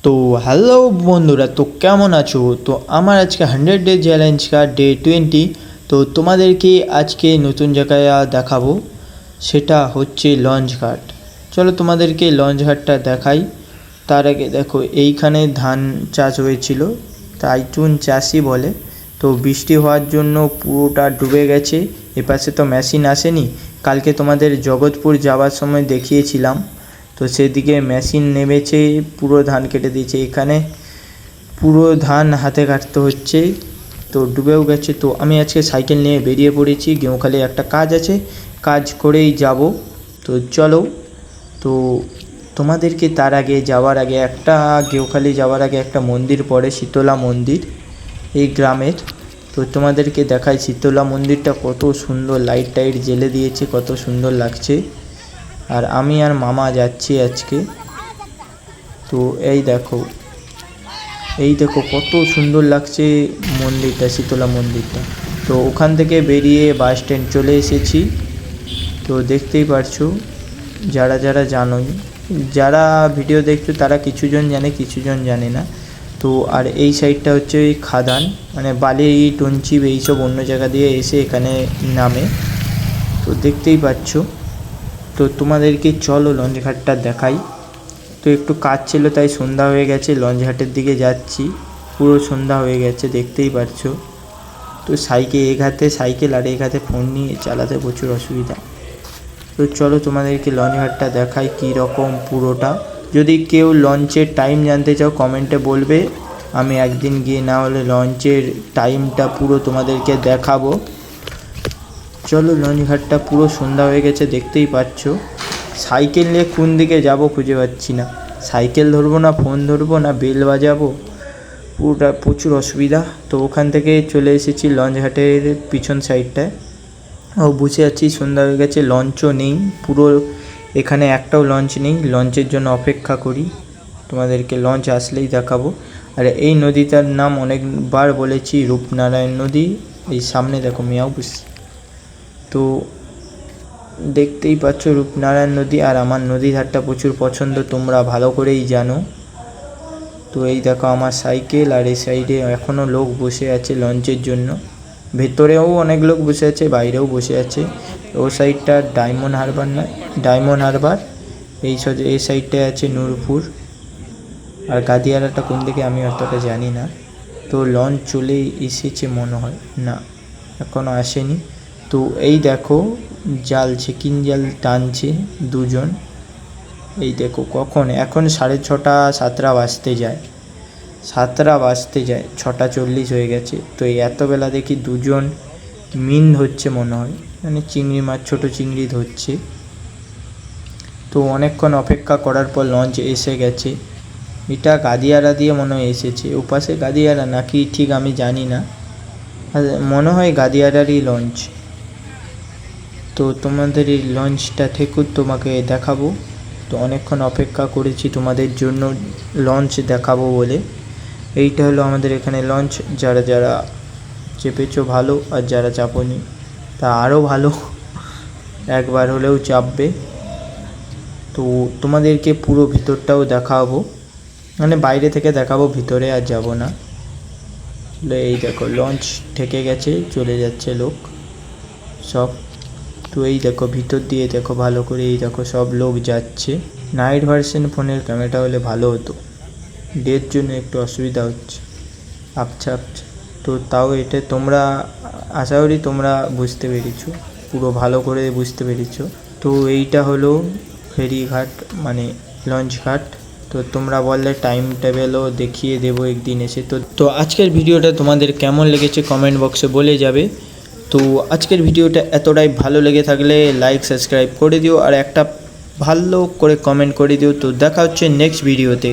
তো হ্যালো বন্ধুরা, তো কেমন আছো? তো আমার আজকে 100 ডে চ্যালেঞ্জ का ডে 20। তো তোমাদেরকে আজকে নতুন জায়গায় দেখাবো, সেটা হচ্ছে লঞ্চ ঘাট। চলো তোমাদেরকে লঞ্চ ঘাটটা দেখাই। তার আগে দেখো, এইখানে ধান চাষ হয়েছিল, তাই চুন চাষি বলে। তো বৃষ্টি হওয়ার জন্য পুরোটা ডুবে গেছে। এপাশে তো মেশিন আসেনি, কালকে তোমাদের জগৎপুর যাওয়ার সময় দেখিয়েছিলাম। তো সেদিকে মেশিন নেমেছে, পুরো ধান কেটে দিয়েছে। এখানে পুরো ধান হাতে কাটতে হচ্ছে, তো ডুবেও গেছে। তো আমি আজকে সাইকেল নিয়ে বেরিয়ে পড়েছি, গেঁওখালি একটা কাজ আছে, কাজ করেই যাব। তো চলো। তো তোমাদেরকে তার আগে যাওয়ার আগে গেঁওখালি যাওয়ার আগে একটা মন্দির পড়ে, শীতলা মন্দির, এই গ্রামের। তো তোমাদেরকে দেখাই শীতলা মন্দিরটা কত সুন্দর, লাইট টাইট জ্বেলে দিয়েছে, কত সুন্দর লাগছে। আর আমি আর মামা যাচ্ছি আজকে। তো এই দেখো কত সুন্দর লাগছে মন্দিরটা, শীতলা মন্দিরটা। তো ওখান থেকে বেরিয়ে বাস স্ট্যান্ড চলে এসেছি। তো দেখতেই পারছো, যারা যারা জানোই, যারা ভিডিও দেখছো তারা কিছুজন জানে, কিছুজন জানে না। তো আর এই সাইডটা হচ্ছে ওই খাদান, মানে বালি টঞ্চিপ এইসব অন্য জায়গা দিয়ে এসে এখানে নামে। তো দেখতেই পাচ্ছ। তো তোমাদেরকে চলো লঞ্চ ঘাটটা দেখাই। তো একটু কাজ ছিল তাই সন্ধ্যা হয়ে গেছে, লঞ্চ ঘাটের দিকে যাচ্ছি, পুরো সন্ধ্যা হয়ে গেছে, দেখতেই পারছো। তো এক হাতে সাইকেল আর এক হাতে ফোন নিয়ে চালাতে প্রচুর অসুবিধা। তো চলো তোমাদেরকে লঞ্চ ঘাটটা দেখাই কী রকম পুরোটা। যদি কেউ লঞ্চের টাইম জানতে চাও কমেন্টে বলবে, আমি একদিন গিয়ে না হলে লঞ্চের টাইমটা পুরো তোমাদেরকে দেখাবো। চলো, লঞ্চ ঘাটটা পুরো সন্ধ্যা হয়ে গেছে, দেখতেই পাচ্ছ। সাইকেল নিয়ে কোন দিকে যাব খুঁজে পাচ্ছি না, সাইকেল ধরবো না ফোন ধরবো না বেল বাজাবো, পুরোটা প্রচুর অসুবিধা। তো ওখান থেকে চলে এসেছি লঞ্চ ঘাটের পিছন সাইডটায়, বসে আছি। সন্ধ্যা হয়ে গেছে, লঞ্চও নেই, পুরো এখানে একটাও লঞ্চ নেই। লঞ্চের জন্য অপেক্ষা করি, তোমাদেরকে লঞ্চ আসলেই দেখাবো। আর এই নদীটার নাম অনেকবার বলেছি, রূপনারায়ণ নদী। এই সামনে দেখো মিয়াও বুস। তো দেখতেই পাচ্ছ রূপনারায়ণ নদী, আর আমার নদী ধারটা প্রচুর পছন্দ, তোমরা ভালো করেই জানো। তো এই দেখো আমার সাইকেল, আর এই সাইডে এখনও লোক বসে আছে লঞ্চের জন্য, ভেতরেও অনেক লোক বসে আছে, বাইরেও বসে আছে। ও সাইডটা ডায়মন্ড হারবার নয়, ডায়মন্ড হারবার। এই সাইডটায় আছে নূরপুর, আর গাদিয়ারাটা কোন দিকে আমি অতটা জানি না। তো লঞ্চ চলে এসেছে মনে হয়, না এখনও আসেনি। তো এই দেখো জাল, চেকিং জাল টানছে দুজন। এই দেখো কখন, এখন 6:30 7টা বাজতে যায়, 6:40 হয়ে গেছে। তো এই এতবেলা দেখি দুজন মিন ধরছে মনে হয়, মানে চিংড়ি মাছ, ছোটো চিংড়ি ধরছে। তো অনেকক্ষণ অপেক্ষা করার পর লঞ্চ এসে গেছে। এটা গাদিয়ারা দিয়ে মনে হয় এসেছে, ওপাশে গাদিয়ারা নাকি ঠিক আমি জানি না, মনে হয় গাদিয়ারারই লঞ্চ। তো তোমাদের এই লঞ্চটা থেকেও তোমাকে দেখাবো। তো অনেকক্ষণ অপেক্ষা করেছি তোমাদের জন্য লঞ্চ দেখাবো বলে। এইটা হলো আমাদের এখানে লঞ্চ। যারা যারা চেপেছো ভালো, আর যারা চাপোনি তা আরও ভালো, একবার হলেও চাপবে। তো তোমাদেরকে পুরো ভিতরটাও দেখাবো, মানে বাইরে থেকে দেখাবো, ভিতরে আর যাব না। এই দেখো লঞ্চ ঠেকে গেছে, চলে যাচ্ছে লোক সব। তো এই দেখো ভিতর দিয়ে দেখো ভালো করে, এই দেখো সব লোক যাচ্ছে। নাইট ভার্সন ফোনের ক্যামেরাটা হলে ভালো হতো, ডের জন্য একটু অসুবিধা হচ্ছে, আচ্ছা। তো তাও এটা তোমরা, আশা করি তোমরা বুঝতে পেরেছো, পুরো ভালো করে বুঝতে পেরেছো। তো এইটা হলো ফেরিঘাট, মানে লঞ্চ ঘাট। তো তোমরা বললে টাইম টেবিলও দেখিয়ে দেবো একদিন এসে। তো আজকের ভিডিওটা তোমাদের কেমন লেগেছে কমেন্ট বক্সে বলে যাবে। তো আজকের ভিডিওটা এতটাই ভালো লেগে থাকলে লাইক সাবস্ক্রাইব করে দিও, আর একটা ভালো করে কমেন্ট করে দিও। তো দেখা হচ্ছে নেক্সট ভিডিওতে।